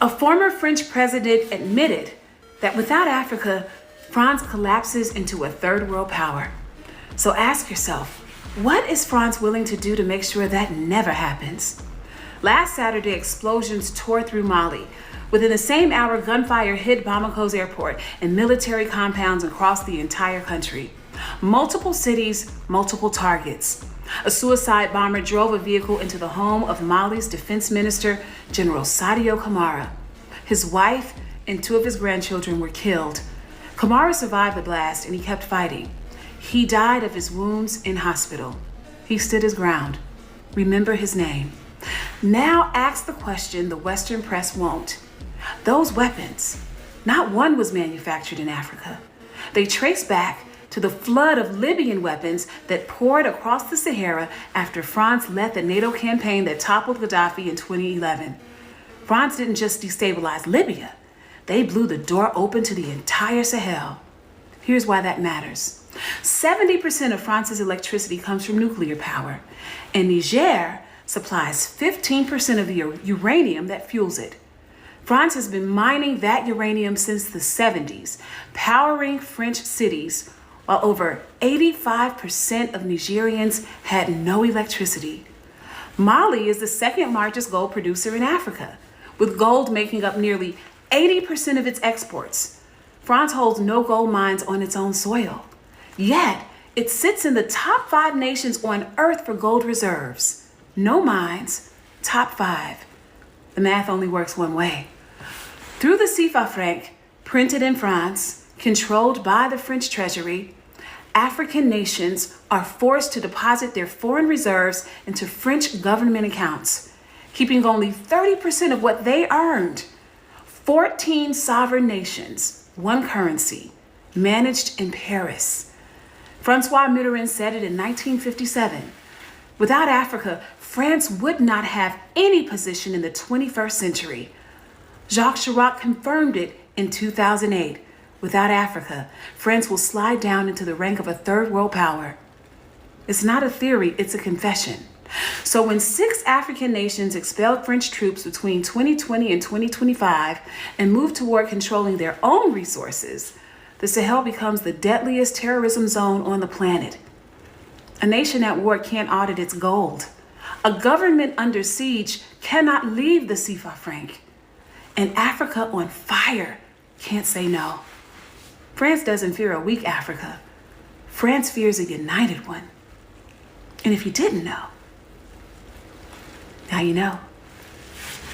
A former French president admitted that without Africa, France collapses into a third world power. So ask yourself, what is France willing to do to make sure that never happens? Last Saturday, explosions tore through Mali. Within the same hour, gunfire hit Bamako's airport and military compounds across the entire country. Multiple cities, multiple targets. A suicide bomber drove a vehicle into the home of Mali's defense minister, General Sadio Kamara. His wife and 2 of his grandchildren were killed. Kamara survived the blast and he kept fighting. He died of his wounds in hospital. He stood his ground. Remember his name. Now ask the question the Western press won't. Those weapons, not one was manufactured in Africa. They trace back to the flood of Libyan weapons that poured across the Sahara after France led the NATO campaign that toppled Gaddafi in 2011. France didn't just destabilize Libya, they blew the door open to the entire Sahel. Here's why that matters. 70% of France's electricity comes from nuclear power, and Niger supplies 15% of the uranium that fuels it. France has been mining that uranium since the 70s, powering French cities, while over 85% of Nigerians had no electricity. Mali is the second largest gold producer in Africa, with gold making up nearly 80% of its exports. France holds no gold mines on its own soil. Yet, it sits in the top 5 nations on earth for gold reserves. No mines, top 5. The math only works one way. Through the CFA franc, printed in France, controlled by the French treasury, African nations are forced to deposit their foreign reserves into French government accounts, keeping only 30% of what they earned. 14 sovereign nations, one currency, managed in Paris. Francois Mitterrand said it in 1957. Without Africa, France would not have any position in the 21st century. Jacques Chirac confirmed it in 2008. Without Africa, France will slide down into the rank of a third world power. It's not a theory, it's a confession. So when 6 African nations expelled French troops between 2020 and 2025 and moved toward controlling their own resources, the Sahel becomes the deadliest terrorism zone on the planet. A nation at war can't audit its gold. A government under siege cannot leave the CFA franc. And Africa on fire can't say no. France doesn't fear a weak Africa. France fears a united one. And if you didn't know, now you know.